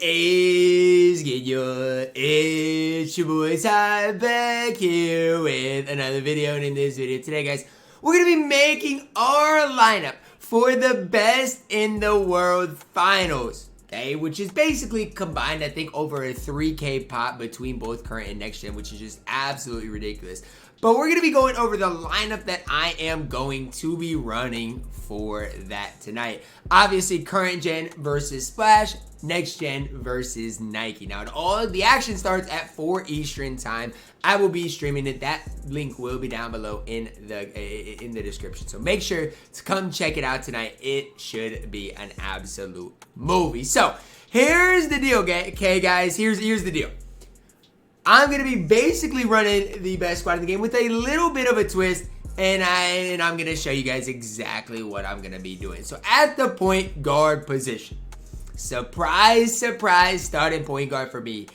is good? It's your boy Ty back here with another video. And in this video today, guys, we're going to be making our lineup for the best in the world finals. Okay, which is basically combined, I think, over a 3K pot between both current and next gen, which is just absolutely ridiculous. But we're going to be going over the lineup that I am going to be running for that tonight. Obviously, current gen versus Splash, next gen versus Nike. Now, all the action starts at 4 Eastern time. I will be streaming it. That link will be down below in the description. So make sure to come check it out tonight. It should be an absolute movie. So here's the deal, okay, guys. Here's the deal. I'm going to be basically running the best squad in the game with a little bit of a twist, and I'm going to show you guys exactly what I'm going to be doing. So at the point guard position, surprise, surprise, starting point guard for me,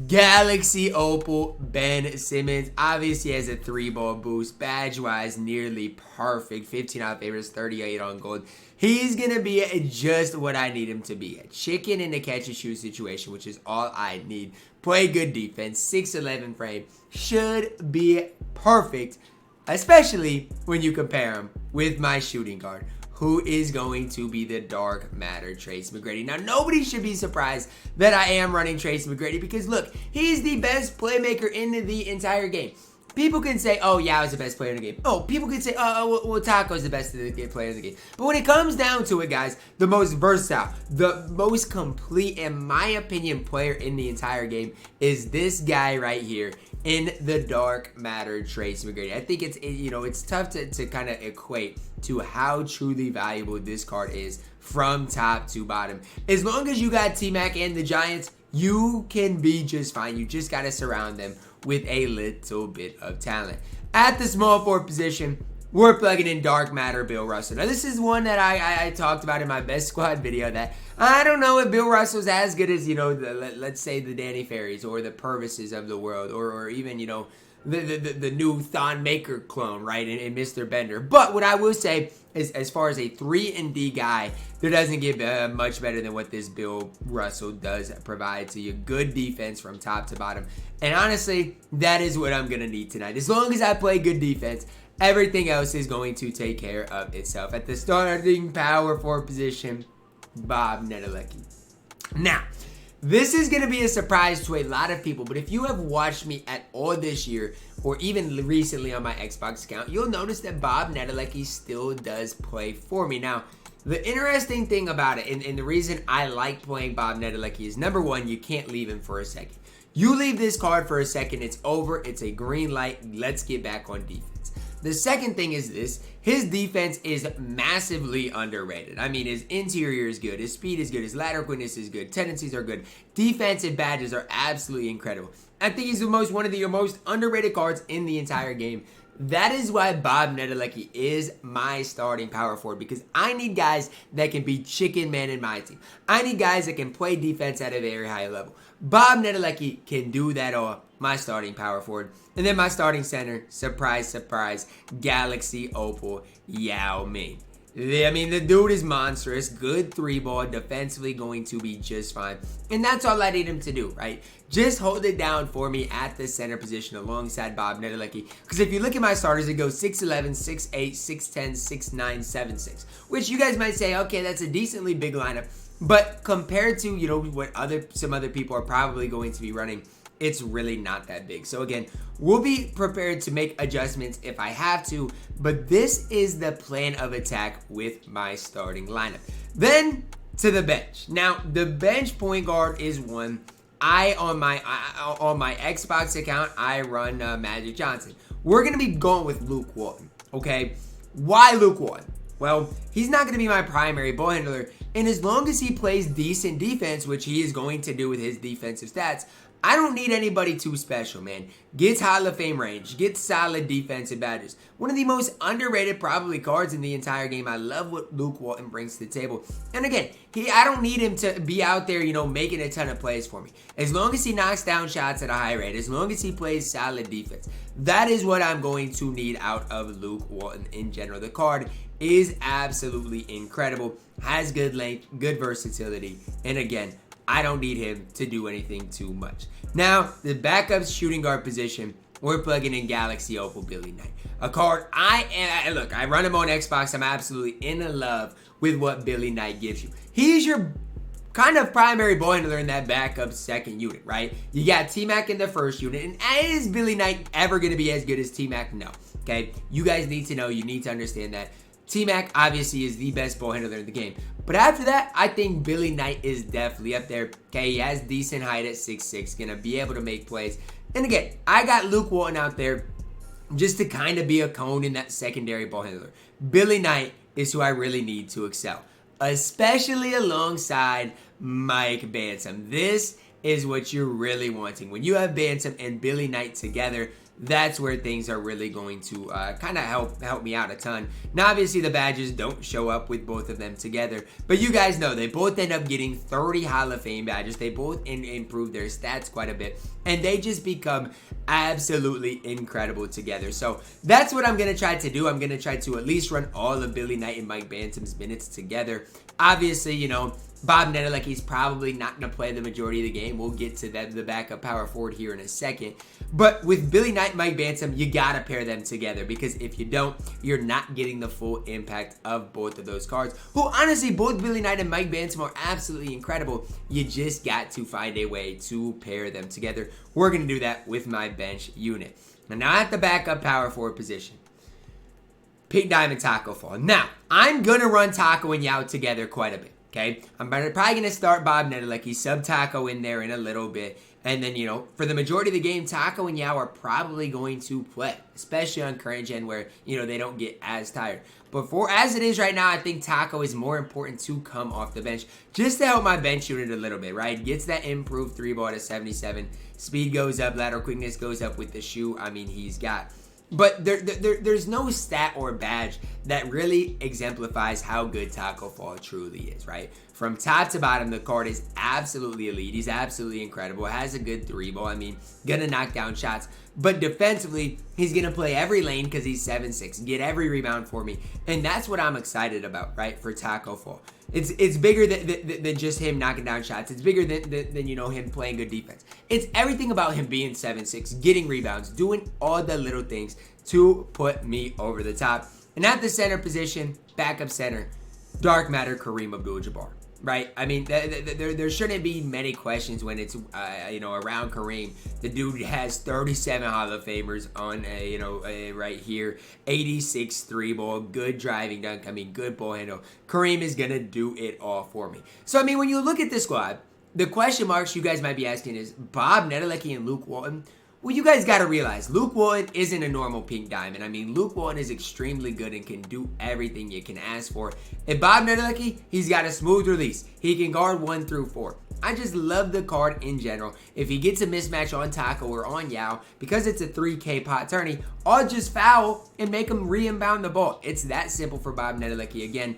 Galaxy Opal Ben Simmons. Obviously has a 3-ball boost, badge-wise nearly perfect, 15 out of favorites, 38 on gold. He's going to be just what I need him to be, a chicken in a catch-and-shoot situation, which is all I need. Play good defense, 6'11 frame, should be perfect, especially when you compare him with my shooting guard, who is going to be the dark matter Trace McGrady. Now, nobody should be surprised that I am running Trace McGrady because, look, he's the best playmaker in the entire game. People can say, oh, yeah, I was the best player in the game. Oh, people can say, well, Taco's the best player in the game. But when it comes down to it, guys, the most versatile, the most complete, in my opinion, player in the entire game is this guy right here in the dark matter Trace McGrady. I think it's tough to kind of equate to how truly valuable this card is from top to bottom. As long as you got T-Mac and the Giants, you can be just fine. You just got to surround them with a little bit of talent. At the small forward position, we're plugging in dark matter Bill Russell. Now, this is one that I talked about in my best squad video that I don't know if Bill Russell's as good as, let's say the Danny Ferries or the Purvises of the world or even, the new Thon Maker clone, right, in Mr. Bender. But what I will say is, as far as a 3-and-D guy, there doesn't get much better than what this Bill Russell does provide to you. Good defense from top to bottom. And honestly, that is what I'm going to need tonight. As long as I play good defense, everything else is going to take care of itself. At the starting power forward position, Bob Nedelecki. Now, this is going to be a surprise to a lot of people, but if you have watched me at all this year, or even recently on my Xbox account, you'll notice that Bob Nedelecki still does play for me. Now, the interesting thing about it, and the reason I like playing Bob Nedelecki is, number one, you can't leave him for a second. You leave this card for a second, it's over, it's a green light, let's get back on defense. The second thing is this, his defense is massively underrated. I mean, his interior is good, his speed is good, his lateral quickness is good, tendencies are good, defensive badges are absolutely incredible. I think he's one of the most underrated cards in the entire game. That is why Bob Nedelecki is my starting power forward, because I need guys that can be chicken man in my team. I need guys that can play defense at a very high level. Bob Nedelecki can do that all, my starting power forward. And then my starting center, surprise, surprise, Galaxy Opal Yao Ming. I mean, the dude is monstrous, good 3-ball, defensively going to be just fine. And that's all I need him to do, right? Just hold it down for me at the center position alongside Bob Nedelecki. Because if you look at my starters, it goes 6'11", 6'8", 6'10", 6'9", 7'6", which you guys might say, okay, that's a decently big lineup. But compared to, what some other people are probably going to be running, it's really not that big. So again, we'll be prepared to make adjustments if I have to, but this is the plan of attack with my starting lineup. Then to the bench. Now, the bench point guard is one. On my Xbox account, I run Magic Johnson. We're going to be going with Luke Walton, okay? Why Luke Walton? Well, he's not going to be my primary ball handler, and as long as he plays decent defense, which he is going to do with his defensive stats, I don't need anybody too special, man. Gets Hall of Fame range, gets solid defensive badges. One of the most underrated probably cards in the entire game. I love what Luke Walton brings to the table. And again, I don't need him to be out there, making a ton of plays for me. As long as he knocks down shots at a high rate, as long as he plays solid defense, that is what I'm going to need out of Luke Walton in general. The card is absolutely incredible, has good length, good versatility, and again, I don't need him to do anything too much. Now, the backup shooting guard position, we're plugging in Galaxy Opal Billy Knight. A card look, I run him on Xbox. I'm absolutely in love with what Billy Knight gives you. He's your kind of primary ball handler in that backup second unit, right? You got T-Mac in the first unit, and is Billy Knight ever going to be as good as T-Mac? No, okay? You guys need to know, you need to understand that T-Mac obviously is the best ball handler in the game. But after that, I think Billy Knight is definitely up there. Okay, he has decent height at 6'6", gonna be able to make plays. And again, I got Luke Walton out there just to kind of be a cone in that secondary ball handler. Billy Knight is who I really need to excel, especially alongside Mike Bantam. This is what you're really wanting. When you have Bantam and Billy Knight together, that's where things are really going to kind of help me out a ton. Now, obviously, the badges don't show up with both of them together, but you guys know they both end up getting 30 Hall of Fame badges. They both improve their stats quite a bit, and they just become absolutely incredible together. So that's what I'm going to try to do. I'm going to try to at least run all of Billy Knight and Mike Bantam's minutes together. Obviously, you know, Bob Netter, he's probably not going to play the majority of the game. We'll get to the backup power forward here in a second. But with Billy Knight and Mike Bantam, you got to pair them together, because if you don't, you're not getting the full impact of both of those cards, who honestly, both Billy Knight and Mike Bantam are absolutely incredible. You just got to find a way to pair them together. We're going to do that with my bench unit. Now at the backup power forward position, Pink Diamond, Taco Fall. Now, I'm going to run Taco and Yao together quite a bit. Okay, I'm probably going to start Bob Netter, sub Taco in there in a little bit. And then, you know, for the majority of the game, Taco and Yao are probably going to play, especially on current gen where, you know, they don't get as tired. But as it is right now, I think Taco is more important to come off the bench just to help my bench unit a little bit, right? Gets that improved 3-ball to 77. Speed goes up, lateral quickness goes up with the shoe. I mean, he's got... But there's no stat or badge that really exemplifies how good Taco Fall truly is, right? From top to bottom, the card is absolutely elite. He's absolutely incredible. Has a good 3-ball. I mean, gonna knock down shots. But defensively, he's gonna play every lane because he's 7'6". Get every rebound for me. And that's what I'm excited about, right, for Taco Fall. It's bigger than just him knocking down shots. It's bigger than you know, him playing good defense. It's everything about him being 7'6", getting rebounds, doing all the little things to put me over the top. And at the center position, backup center, Dark Matter Kareem Abdul-Jabbar. Right? I mean, there shouldn't be many questions when it's, you know, around Kareem. The dude has 37 Hall of Famers on, you know, right here. 86 3-ball, good driving dunk. I mean, good ball handle. Kareem is going to do it all for me. So, I mean, when you look at this squad, the question marks you guys might be asking is Bob Netter and Luke Walton. Well, you guys got to realize, Luke Walton isn't a normal Pink Diamond. I mean, Luke Walton is extremely good and can do everything you can ask for. And Bob Netter, he's got a smooth release. He can guard 1 through 4. I just love the card in general. If he gets a mismatch on Taco or on Yao, because it's a 3K pot tourney, I'll just foul and make him re-inbound the ball. It's that simple for Bob Netter. Again,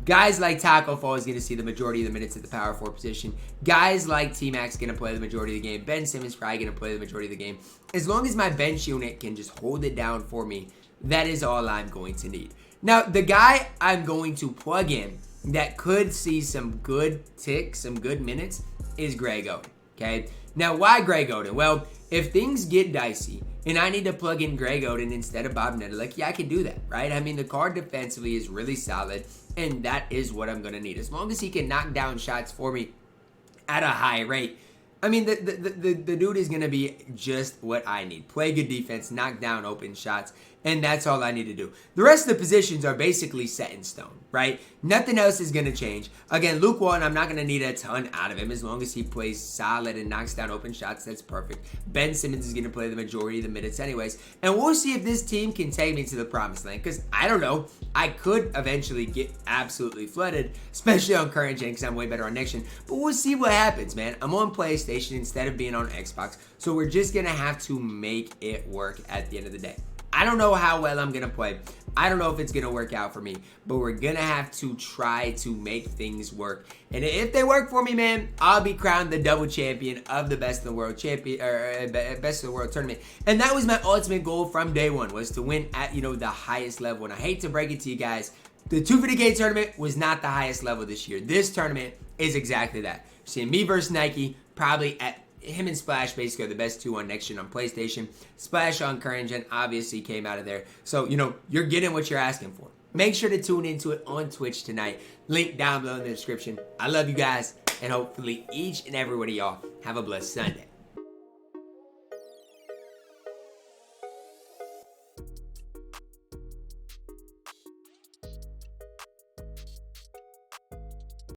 guys like Taco Fall is going to see the majority of the minutes at the power forward position. Guys like T-Mac's going to play the majority of the game. Ben Simmons probably going to play the majority of the game. As long as my bench unit can just hold it down for me, that is all I'm going to need. Now, the guy I'm going to plug in that could see some good ticks, some good minutes, is Greg Oden. Okay? Now, why Greg Oden? Well, if things get dicey and I need to plug in Greg Oden instead of Bob Netter, yeah, I can do that, right? I mean, the card defensively is really solid, and that is what I'm going to need. As long as he can knock down shots for me at a high rate, I mean, the dude is going to be just what I need. Play good defense, knock down open shots, and that's all I need to do. The rest of the positions are basically set in stone, right? Nothing else is going to change. Again, Luke Walton, I'm not going to need a ton out of him. As long as he plays solid and knocks down open shots, that's perfect. Ben Simmons is going to play the majority of the minutes anyways. And we'll see if this team can take me to the promised land. Because, I don't know, I could eventually get absolutely flooded, especially on current gen because I'm way better on next gen. But we'll see what happens, man. I'm on PlayStation instead of being on Xbox. So we're just going to have to make it work at the end of the day. I don't know how well I'm going to play. I don't know if it's going to work out for me, but we're going to have to try to make things work. And if they work for me, man, I'll be crowned the double champion of the Best in the World Best in the World tournament. And that was my ultimate goal from day one, was to win at, you know, the highest level. And I hate to break it to you guys, the 250K tournament was not the highest level this year. This tournament is exactly that. seeing me versus Nike, probably at him and Splash basically are the best two on next gen on PlayStation. Splash on current gen obviously came out of there. So, you know, you're getting what you're asking for. Make sure to tune into it on Twitch tonight. Link down below in the description. I love you guys, and hopefully each and every one of y'all have a blessed Sunday.